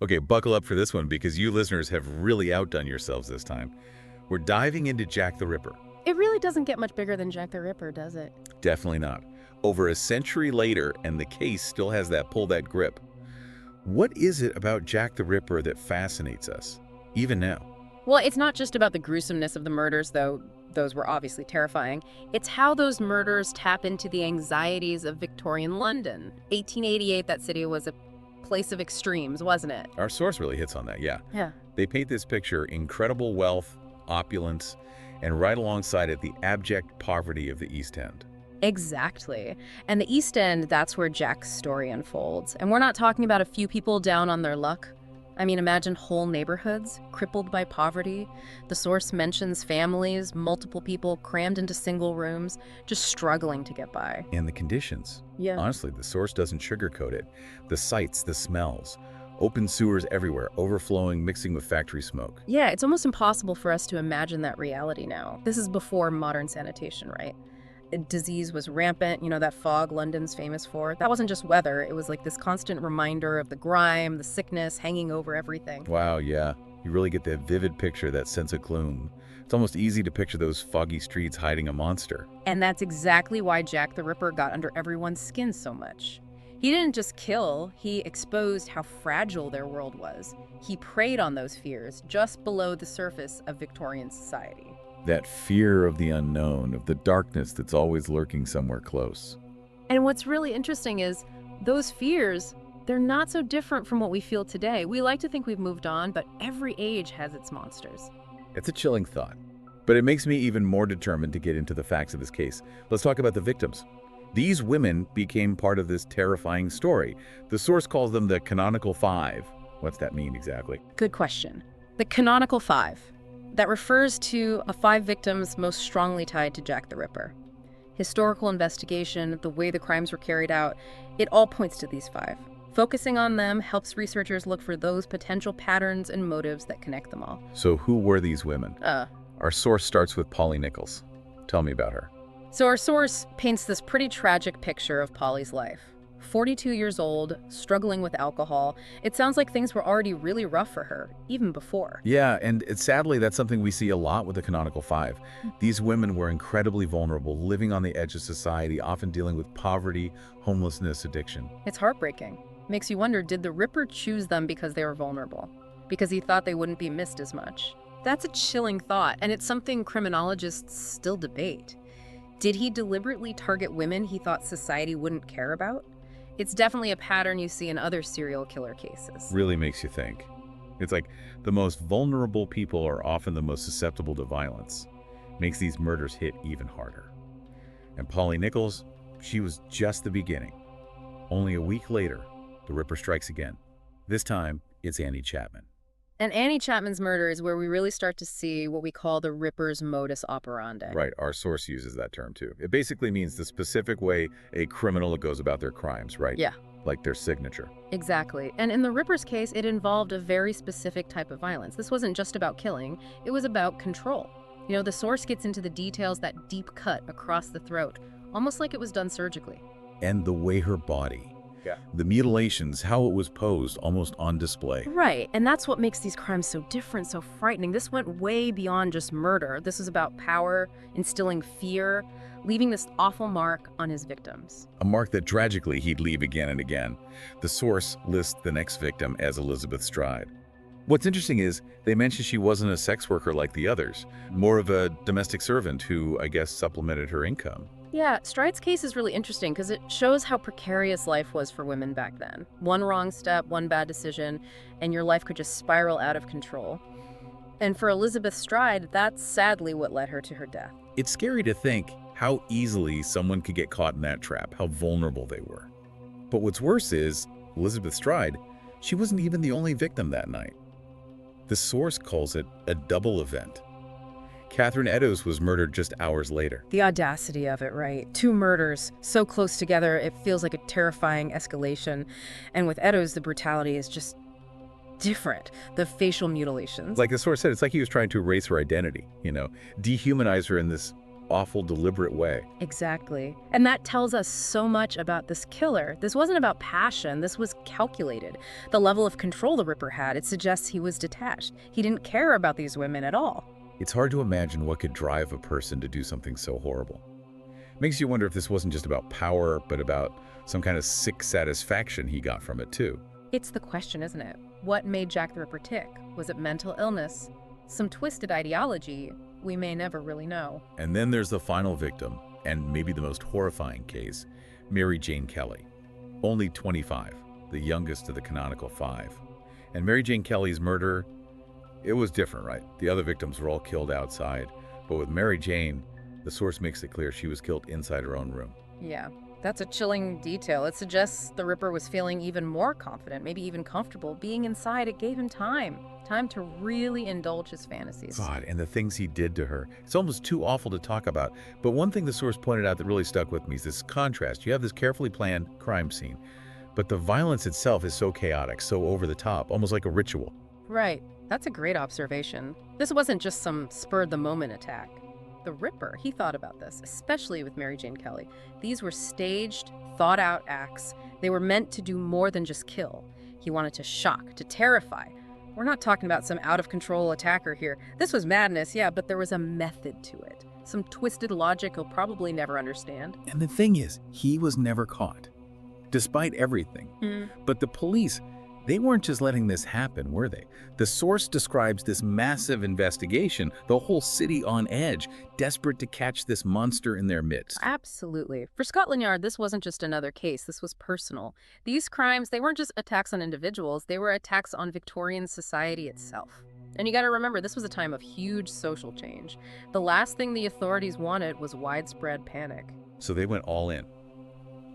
Okay, buckle up for this one because you listeners have really outdone yourselves this time. We're diving into Jack the Ripper. It really doesn't get much bigger than Jack the Ripper, does it? Definitely not. Over a century later, and the case still has that pull-that grip. What is it about Jack the Ripper that fascinates us, even now? Well, it's not just about the gruesomeness of the murders, though those were obviously terrifying. It's how those murders tap into the anxieties of Victorian London. 1888, that city was a place of extremes, wasn't it? Our source really hits on that, yeah. Yeah. They paint this picture: incredible wealth, opulence, and right alongside it, the abject poverty of the East End. Exactly. And the East End, that's where Jack's story unfolds. And we're not talking about a few people down on their luck. I mean, imagine whole neighborhoods crippled by poverty. The source mentions families, multiple people crammed into single rooms, just struggling to get by. And the conditions. Yeah. Honestly, the source doesn't sugarcoat it. The sights, the smells. Open sewers everywhere, overflowing, mixing with factory smoke. Yeah, it's almost impossible for us to imagine that reality now. This is before modern sanitation, right? Disease was rampant, that fog London's famous for. That wasn't just weather, it was like this constant reminder of the grime, the sickness hanging over everything. Wow, yeah. You really get that vivid picture, that sense of gloom. It's almost easy to picture those foggy streets hiding a monster. And that's exactly why Jack the Ripper got under everyone's skin so much. He didn't just kill, he exposed how fragile their world was. He preyed on those fears just below the surface of Victorian society. That fear of the unknown, of the darkness that's always lurking somewhere close. And what's really interesting is those fears, they're not so different from what we feel today. We like to think we've moved on, but every age has its monsters. It's a chilling thought, but it makes me even more determined to get into the facts of this case. Let's talk about the victims. These women became part of this terrifying story. The source calls them the canonical five. What's that mean exactly? Good question. The canonical five. That refers to the 5 victims most strongly tied to Jack the Ripper. Historical investigation, the way the crimes were carried out, it all points to these 5. Focusing on them helps researchers look for those potential patterns and motives that connect them all. So who were these women? Our source starts with Polly Nichols. Tell me about her. So our source paints this pretty tragic picture of Polly's life. 42 years old, struggling with alcohol. It sounds like things were already really rough for her, even before. Yeah, and sadly, that's something we see a lot with the canonical five. These women were incredibly vulnerable, living on the edge of society, often dealing with poverty, homelessness, addiction. It's heartbreaking. Makes you wonder, did the Ripper choose them because they were vulnerable? Because he thought they wouldn't be missed as much? That's a chilling thought, and it's something criminologists still debate. Did he deliberately target women he thought society wouldn't care about? It's definitely a pattern you see in other serial killer cases. Really makes you think. It's like the most vulnerable people are often the most susceptible to violence. Makes these murders hit even harder. And Polly Nichols, she was just the beginning. Only a week later, the Ripper strikes again. This time, it's Annie Chapman. And Annie Chapman's murder is where we really start to see what we call the Ripper's modus operandi. Right, our source uses that term too. It basically means the specific way a criminal goes about their crimes, right? Yeah. Like their signature. Exactly. And in the Ripper's case, it involved a very specific type of violence. This wasn't just about killing, it was about control. The source gets into the details, that deep cut across the throat, almost like it was done surgically. And the way her body, the mutilations, how it was posed, almost on display. Right, and that's what makes these crimes so different, so frightening. This went way beyond just murder. This was about power, instilling fear, leaving this awful mark on his victims. A mark that tragically he'd leave again and again. The source lists the next victim as Elizabeth Stride. What's interesting is they mention she wasn't a sex worker like the others, more of a domestic servant who, I guess, supplemented her income. Yeah, Stride's case is really interesting because it shows how precarious life was for women back then. One wrong step, one bad decision, and your life could just spiral out of control. And for Elizabeth Stride, that's sadly what led her to her death. It's scary to think how easily someone could get caught in that trap, how vulnerable they were. But what's worse is, Elizabeth Stride, she wasn't even the only victim that night. The source calls it a double event. Catherine Eddowes was murdered just hours later. The audacity of it, right? 2 murders, so close together, it feels like a terrifying escalation. And with Eddowes, the brutality is just different. The facial mutilations. Like the source said, it's like he was trying to erase her identity, dehumanize her in this awful, deliberate way. Exactly. And that tells us so much about this killer. This wasn't about passion. This was calculated. The level of control the Ripper had, it suggests he was detached. He didn't care about these women at all. It's hard to imagine what could drive a person to do something so horrible. Makes you wonder if this wasn't just about power, but about some kind of sick satisfaction he got from it too. It's the question, isn't it? What made Jack the Ripper tick? Was it mental illness? Some twisted ideology? We may never really know. And then there's the final victim, and maybe the most horrifying case, Mary Jane Kelly. Only 25, the youngest of the canonical 5. And Mary Jane Kelly's murder, it was different, right? The other victims were all killed outside. But with Mary Jane, the source makes it clear she was killed inside her own room. Yeah, that's a chilling detail. It suggests the Ripper was feeling even more confident, maybe even comfortable. Being inside, it gave him time to really indulge his fantasies. God, and the things he did to her. It's almost too awful to talk about. But one thing the source pointed out that really stuck with me is this contrast. You have this carefully planned crime scene, but the violence itself is so chaotic, so over the top, almost like a ritual. Right. That's a great observation. This wasn't just some spur-of-the-moment attack. The Ripper, he thought about this, especially with Mary Jane Kelly. These were staged, thought-out acts. They were meant to do more than just kill. He wanted to shock, to terrify. We're not talking about some out-of-control attacker here. This was madness, yeah, but there was a method to it. Some twisted logic he'll probably never understand. And the thing is, he was never caught, despite everything. But the police, they weren't just letting this happen, were they? The source describes this massive investigation, the whole city on edge, desperate to catch this monster in their midst. Absolutely. For Scotland Yard, this wasn't just another case. This was personal. These crimes, they weren't just attacks on individuals. They were attacks on Victorian society itself. And you got to remember, this was a time of huge social change. The last thing the authorities wanted was widespread panic. So they went all in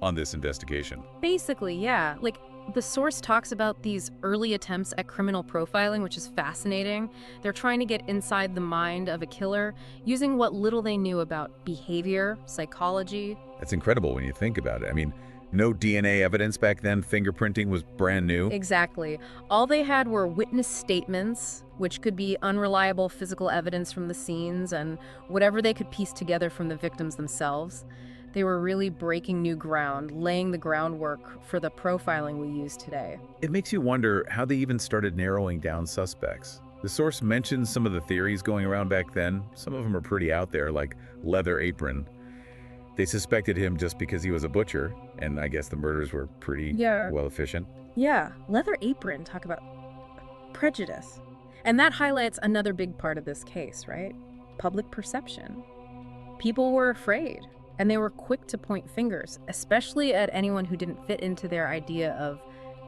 on this investigation. Basically, yeah. Like, the source talks about these early attempts at criminal profiling, which is fascinating. They're trying to get inside the mind of a killer using what little they knew about behavior, psychology. That's incredible when you think about it. I mean, no DNA evidence back then. Fingerprinting was brand new. Exactly. All they had were witness statements, which could be unreliable physical evidence from the scenes, and whatever they could piece together from the victims themselves. They were really breaking new ground, laying the groundwork for the profiling we use today. It makes you wonder how they even started narrowing down suspects. The source mentions some of the theories going around back then. Some of them are pretty out there, like leather apron. They suspected him just because he was a butcher, and I guess the murders were pretty well efficient. Yeah, leather apron, talk about prejudice. And that highlights another big part of this case, right? Public perception. People were afraid. And they were quick to point fingers, especially at anyone who didn't fit into their idea of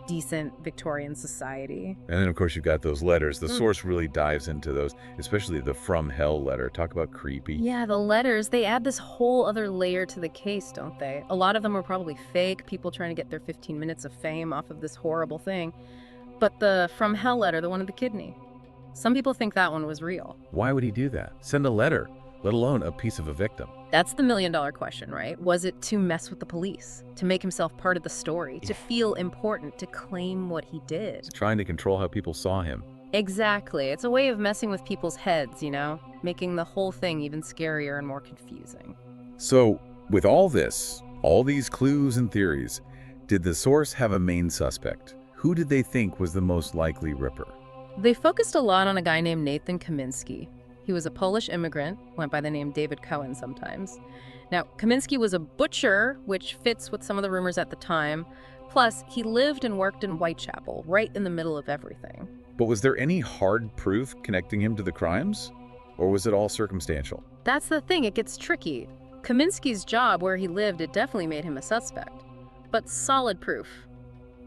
decent Victorian society. And then, of course, you've got those letters. The source really dives into those, especially the From Hell letter. Talk about creepy. Yeah, the letters, they add this whole other layer to the case, don't they? A lot of them were probably fake, people trying to get their 15 minutes of fame off of this horrible thing. But the From Hell letter, the one of the kidney, some people think that one was real. Why would he do that? Send a letter, let alone a piece of a victim. That's the million-dollar question, right? Was it to mess with the police, to make himself part of the story, to feel important, to claim what he did? Trying to control how people saw him. Exactly. It's a way of messing with people's heads, you know? Making the whole thing even scarier and more confusing. So, with all this, all these clues and theories, did the source have a main suspect? Who did they think was the most likely Ripper? They focused a lot on a guy named Nathan Kamiński. He was a Polish immigrant, went by the name David Cohen sometimes. Now, Kamiński was a butcher, which fits with some of the rumors at the time. Plus, he lived and worked in Whitechapel, right in the middle of everything. But was there any hard proof connecting him to the crimes? Or was it all circumstantial? That's the thing, it gets tricky. Kamiński's job, where he lived, it definitely made him a suspect. But solid proof?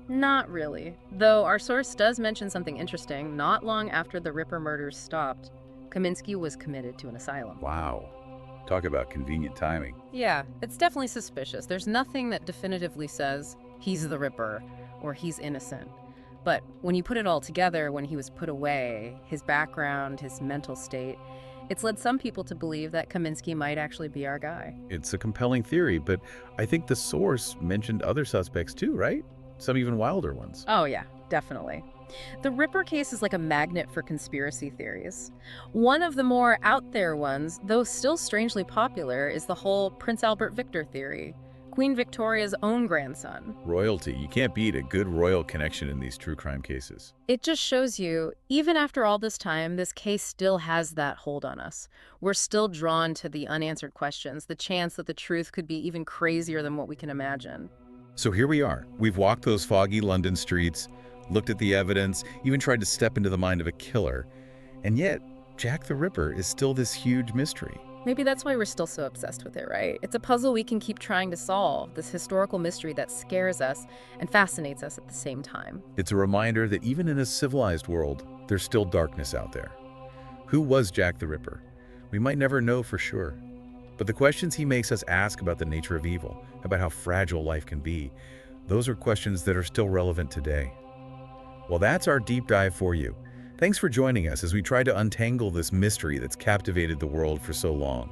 Not really. Though our source does mention something interesting. Not long after the Ripper murders stopped, Kamiński was committed to an asylum. Wow. Talk about convenient timing. Yeah, it's definitely suspicious. There's nothing that definitively says he's the Ripper or he's innocent. But when you put it all together, when he was put away, his background, his mental state, it's led some people to believe that Kamiński might actually be our guy. It's a compelling theory, but I think the source mentioned other suspects too, right? Some even wilder ones. Oh yeah, Definitely. The Ripper case is like a magnet for conspiracy theories. One of the more out there ones, though still strangely popular, is the whole Prince Albert Victor theory, Queen Victoria's own grandson. Royalty. You can't beat a good royal connection in these true crime cases. It just shows you, even after all this time, this case still has that hold on us. We're still drawn to the unanswered questions, the chance that the truth could be even crazier than what we can imagine. So here we are. We've walked those foggy London streets, looked at the evidence, even tried to step into the mind of a killer. And yet, Jack the Ripper is still this huge mystery. Maybe that's why we're still so obsessed with it, right? It's a puzzle we can keep trying to solve, this historical mystery that scares us and fascinates us at the same time. It's a reminder that even in a civilized world, there's still darkness out there. Who was Jack the Ripper? We might never know for sure. But the questions he makes us ask about the nature of evil, about how fragile life can be, those are questions that are still relevant today. Well, that's our deep dive for you. Thanks for joining us as we try to untangle this mystery that's captivated the world for so long.